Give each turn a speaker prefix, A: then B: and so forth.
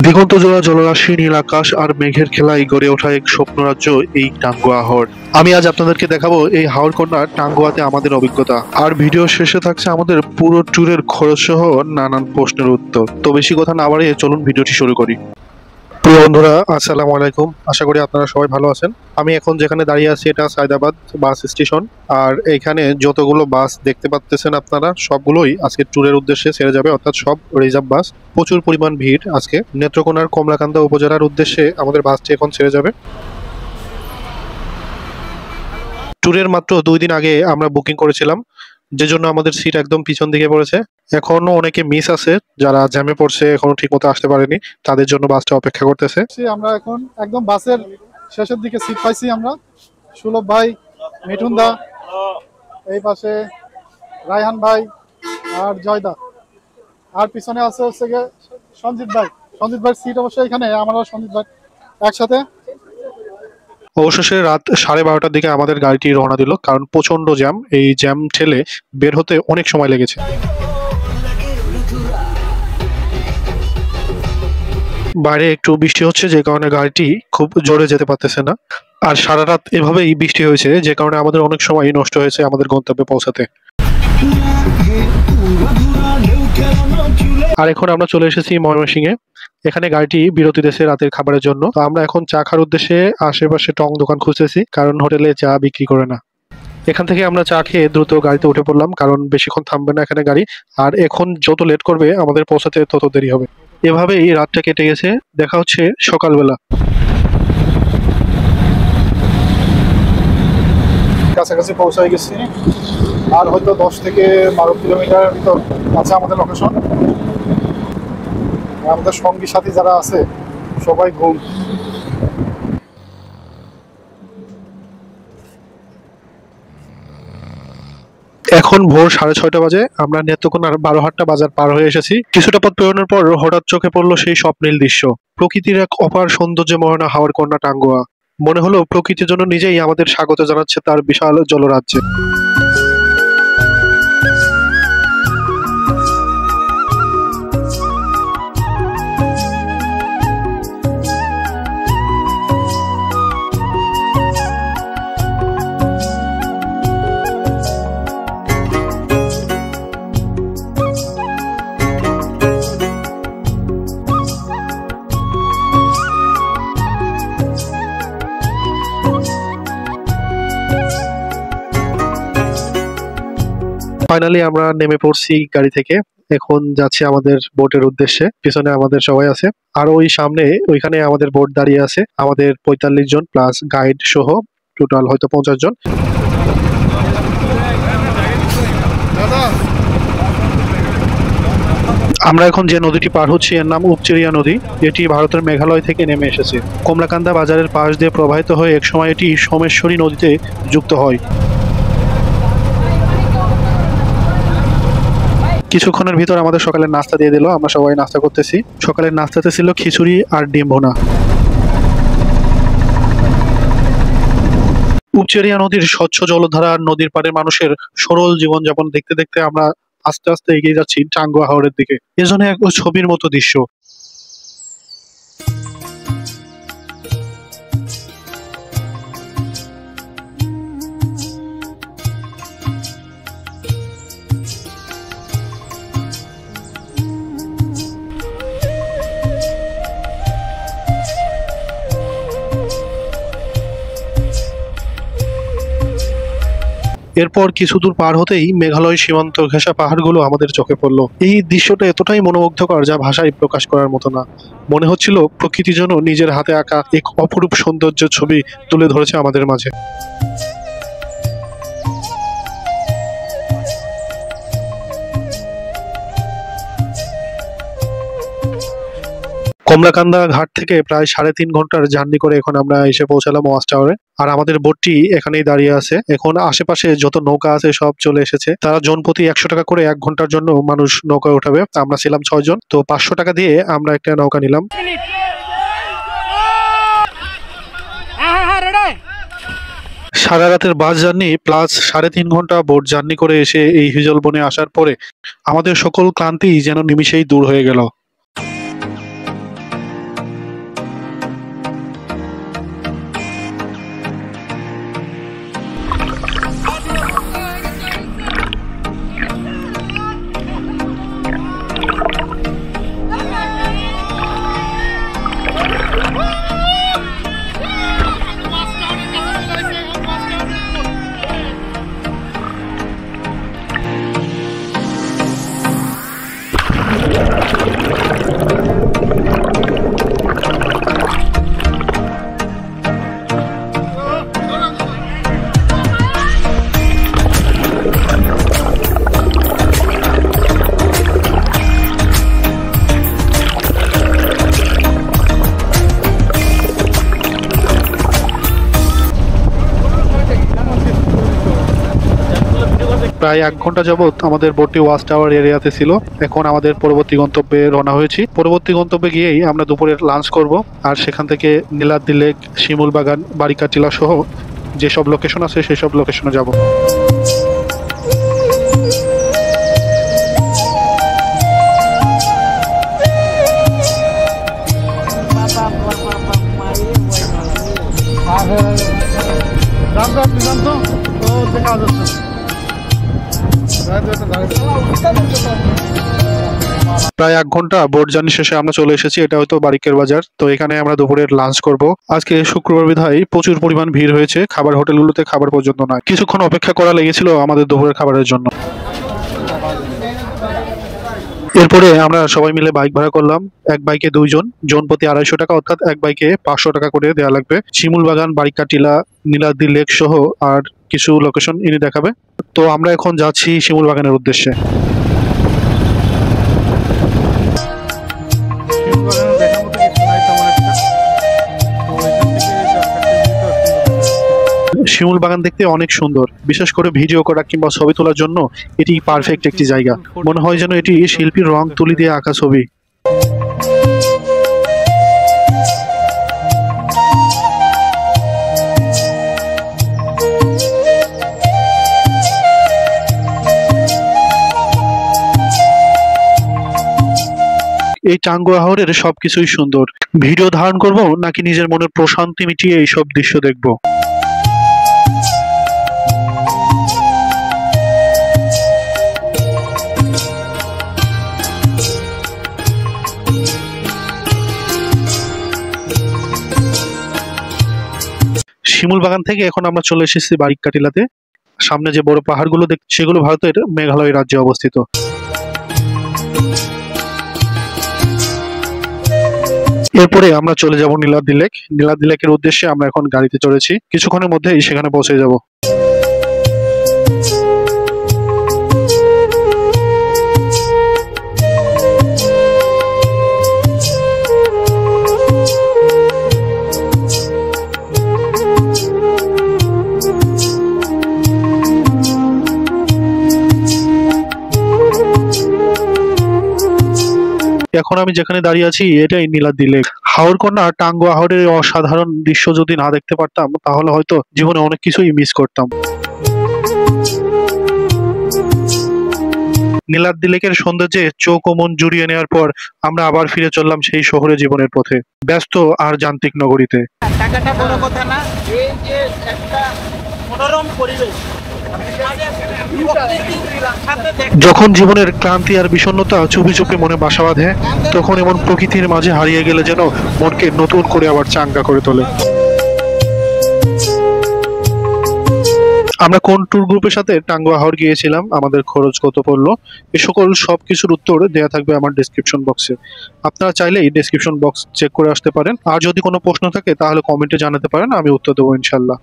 A: দিগন্ত জোড়া জলরাশি, নীল আকাশ আর মেঘের খেলায় গড়ে ওঠা এক স্বপ্নরাজ্য এই টাঙ্গুয়া হাওর। আমি আজ আপনাদেরকে দেখাবো এই হাওর কন্যা টাঙ্গুয়াতে আমাদের অভিজ্ঞতা, আর ভিডিও শেষে থাকছে আমাদের পুরো ট্যুরের খরচ সহ নানান প্রশ্নের উত্তর। তো বেশি কথা না বাড়িয়ে চলুন ভিডিওটি শুরু করি। প্রিয় বন্ধুরা, আসসালামু আলাইকুম। আশা করি আপনারা সবাই ভালো আছেন। আমি এখন যেখানে দাঁড়িয়ে আছি এটা সায়দাবাদ বাস স্টেশন, আর এখানে যতগুলো বাস দেখতে পাচ্ছেন আপনারা সবগুলোই আজকে ট্যুরের উদ্দেশ্যে ছেড়ে যাবে, অর্থাৎ সব রিজার্ভ বাস। প্রচুর পরিমাণ ভিড় আজকে। নেত্রকোনার কমলাকান্দা উপজেলার উদ্দেশ্যে আমাদের বাসটি এখন ছেড়ে যাবে। ট্যুরের মাত্র 2 দিন আগে আমরা বুকিং করেছিলাম, যে জন্য আমাদের সিট একদম পিছন দিকে পড়েছে। এখনো অনেকে মিস আছে, যারা জ্যামে পড়ছে এখনো ঠিক মতো আসতে পারেনি, তাদের জন্য বাসটা অপেক্ষা করতেছে।
B: আমরা এখন একদম বাসের শেষের দিকে সিট পাইছি আমরা। সুলভ ভাই, মিঠুন দা, এই পাশে রায়হান ভাই আর জয়দা, আর পিছনে আছে হচ্ছে গিয়ে সঞ্জিত ভাই। সঞ্জিত ভাইয়ের সিট অবশ্যই এখানে, আমরা সঞ্জিত ভাই একসাথে।
A: অবশেষে রাত 12:30টার দিকে আমাদের গাড়িটি রওনা দিল, কারণ প্রচন্ড জ্যাম। এই জ্যাম ঠেলে বের হতে অনেক সময় লেগেছে। বাইরে একটু বৃষ্টি হচ্ছে, যে কারণে গাড়িটি খুব জোরে যেতে পারতেছে না। আর সারা রাত এভাবেই বৃষ্টি হয়েছে, যে কারণে আমাদের অনেক সময় নষ্ট হয়েছে আমাদের গন্তব্যে পৌঁছাতে। আর এখন আমরা চলে এসেছি ময়মনসিংহে। এখানে গাড়িটি বিরতি দিয়েছে রাতের খাবারের জন্য। তো আমরা এখন চা খাওয়ার উদ্দেশ্যে আশেপাশে টং দোকান খুঁজতেছি, কারণ হোটেলে চা বিক্রি করে না। এখান থেকে আমরা চা খেয়ে দ্রুত গাড়িতে উঠে পড়লাম, কারণ বেশিক্ষণ থামবে না এখানে গাড়ি। আর এখন যত লেট করবে আমাদের পৌঁছাতে তত দেরি হবে। এভাবেই রাতটা কেটে গেছে। দেখা হচ্ছে সকালবেলা।
B: কাছাকাছি পৌঁছাই গেছি, আর হয়তো 10 থেকে 12 কিলোমিটার ভিতর আছে আমাদের লোকেশন। আমাদের সঙ্গী সাথী যারা আছে সবাই ঘুম।
A: এখন ভোর 6:30 বাজে। আমরা নেত্রকোনার বারোহাট্টা বাজার পার হয়ে এসেছি। কিছুটা পথ পেরোনোর পর হঠাৎ চোখে পড়লো সেই স্বপ্নীল দৃশ্য। প্রকৃতির এক অপার সৌন্দর্যে মোহনা হাওর কন্যা টাঙ্গুয়া। মনে হলো প্রকৃতির জন্য নিজেই আমাদের স্বাগত জানাচ্ছে তার বিশাল জলরাজ্যে। ফাইনালি আমরা নেমে পড়ছি গাড়ি থেকে। এখন যাচ্ছি আমাদের বোটের উদ্দেশ্যে। পিছনে আমাদের সবাই আছে, আর ওই সামনে ওইখানে আমাদের বোট দাঁড়িয়ে আছে। আমাদের 45 জন প্লাস গাইড সহ টোটাল হয়তো 50 জন। আমরা এখন যে নদীটি পার হচ্ছি এর নাম উপচেরিয়া নদী। এটি ভারতের মেঘালয় থেকে নেমে এসেছে। কমলাকান্দা বাজারের পাশ দিয়ে প্রবাহিত হয়ে একসময় এটি সোমেশ্বরী নদীতে যুক্ত হয়। কিছুক্ষণের ভিতর আমাদের সকালের নাস্তা দিয়ে দিল। আমরা সবাই নাস্তা করতেছি। সকালের নাস্তাতে ছিল খিচুড়ি আর ডিম ভুনা। উপচেরিয়া নদীর স্বচ্ছ জলধারা আর নদীর পাড়ে মানুষের সরল জীবনযাপন দেখতে দেখতে আমরা আস্তে আস্তে এগিয়ে যাচ্ছি টাঙ্গুয়া হাওরের দিকে। এজন্য এক ছবির মতো দৃশ্য। এরপর কিছু দূর পার হতেই মেঘালয় সীমান্ত ঘেঁষা পাহাড়গুলো আমাদের চোখে পড়লো। এই দৃশ্যটা এতটাই মনোমুগ্ধকর যা ভাষায় প্রকাশ করার মতো না। মনে হচ্ছিল প্রকৃতি যেন নিজের হাতে আঁকা এক অপরূপ সৌন্দর্যের ছবি তুলে ধরেছে আমাদের মাঝে। কমলাকান্দা ঘাট থেকে প্রায় 3.5 ঘন্টার জার্নি করে এখন আমরা এসে পৌঁছালাম ওয়াচ টাওয়ারে। আর আমাদের বোটটি এখানেই দাঁড়িয়ে আছে। এখন আশেপাশে যত নৌকা আছে সব চলে এসেছে। তারা জনপ্রতি 100 টাকা করে 1 ঘন্টার জন্য মানুষ নৌকায় উঠাবে। আমরা ছিলাম 6 জন, তো 500 টাকা দিয়ে আমরা একটা নৌকা নিলাম। সারা রাতের বাস জার্নি প্লাস 3.5 ঘন্টা বোট জার্নি করে এসে এই হিজল বনে আসার পরে আমাদের সকল ক্লান্তি যেন নিমিষেই দূর হয়ে গেল। প্রায় 1 ঘন্টা যাবত আমাদের বোটটি ওয়াচ টাওয়ার এরিয়াতে ছিল। এখন আমাদের পরবর্তী গন্তব্যে রওনা হয়েছি। পরবর্তী গন্তব্যে গিয়েই আমরা দুপুরের লাঞ্চ করব, আর সেখান থেকে নীলাদ্রি লেক, শিমুল বাগান, বারিকা টিলা সহ যেসব লোকেশন আছে সেসব লোকেশনে যাব। প্রায় 1 ঘন্টা বোট জার্নি শেষে আমরা চলে এসেছি। এটা হয়তো বারিকের বাজার। তো এখানে আমরা দুপুরের লাঞ্চ করব। আজকে শুক্রবার বিধায় প্রচুর পরিমাণ ভিড় হয়েছে। খাবার হোটেলগুলোতে খাবার পর্যন্ত নয়। কিছুক্ষণ অপেক্ষা করা লেগেছিল আমাদের দুপুরের খাবারের জন্য। এরপরে আমরা সবাই মিলে বাইক ভাড়া করলাম। এক বাইকে 2 জন, জন প্রতি 250 টাকা, অর্থাৎ এক বাইকে 500 টাকা করে দেওয়া লাগবে। শিমুল বাগান, বারিকা টিলা, নীলাদ্রি লেক সহ আর কিছু লোকেশন ইনি দেখাবে। তো আমরা এখন যাচ্ছি শিমুল বাগানের উদ্দেশ্যে। শিমুল বাগান দেখতে অনেক সুন্দর, বিশেষ করে ভিডিও করা কিংবা ছবি তোলার জন্য এটি পারফেক্ট একটি জায়গা। মনে হয় যেন এটি শিল্পীর রং তুলি দিয়ে আঁকা ছবি। এই টাঙ্গুয়া হাওরের সবকিছুই সুন্দর। ভিডিও ধারণ করব নাকি নিজের মনের প্রশান্তি মিটিয়ে এইসব দৃশ্য দেখব? শিমুল বাগান থেকে এখন আমরা চলে এসেছি বারিকা টিলাতে। সামনে যে বড় পাহাড়গুলো দেখছি সেগুলো ভারতের মেঘালয় রাজ্যে অবস্থিত। এরপরে আমরা চলে যাব নীলাদ্রি লেক। নীলাদ্রি লেকের উদ্দেশ্যে আমরা এখন গাড়িতে চড়েছি। কিছুক্ষণের মধ্যেই সেখানে পৌঁছে যাব। এখন আমি যেখানে দাঁড়িয়ে আছি এটাই নীলাদ্রি লেক। হাওরকন্যা টাঙ্গুয়া হাওরের অসাধারণ দৃশ্য যদি না দেখতে পারতাম তাহলে হয়তো জীবনে অনেক কিছুই মিস করতাম। নীলাদ্রি লেকের সৌন্দর্যে চোখ ও মন জুড়িয়ে নেওয়ার পর আমরা আবার ফিরে চললাম সেই শহরে জীবনের পথে, ব্যস্ত আর যান্ত্রিক নগরীতে।
C: টাকাটা বড় কথা না, এই যে একটা মনোরম পরিবেশ
A: যখন জীবনের ক্লান্তি আর বিষণ্ণতা চুপি চুপি মনে বাসা বাঁধে, তখন এমন প্রকৃতির মাঝে হারিয়ে গেলে যেন মনকে নতুন করে আবার চাঙ্গা করে তোলে। আমরা কোন ট্যুর গ্রুপের সাথে টাঙ্গুয়া হাওর গিয়েছিলাম, আমাদের খরচ কত পড়লো, এ সকল সবকিছুর উত্তর দেয়া থাকবে আমার ডেসক্রিপশন বক্সে। আপনারা চাইলে এই ডেসক্রিপশন বক্স চেক করে আসতে পারেন। আর যদি কোনো প্রশ্ন থাকে তাহলে কমেন্টে জানাতে পারেন, আমি উত্তর দেবো ইনশাল্লাহ।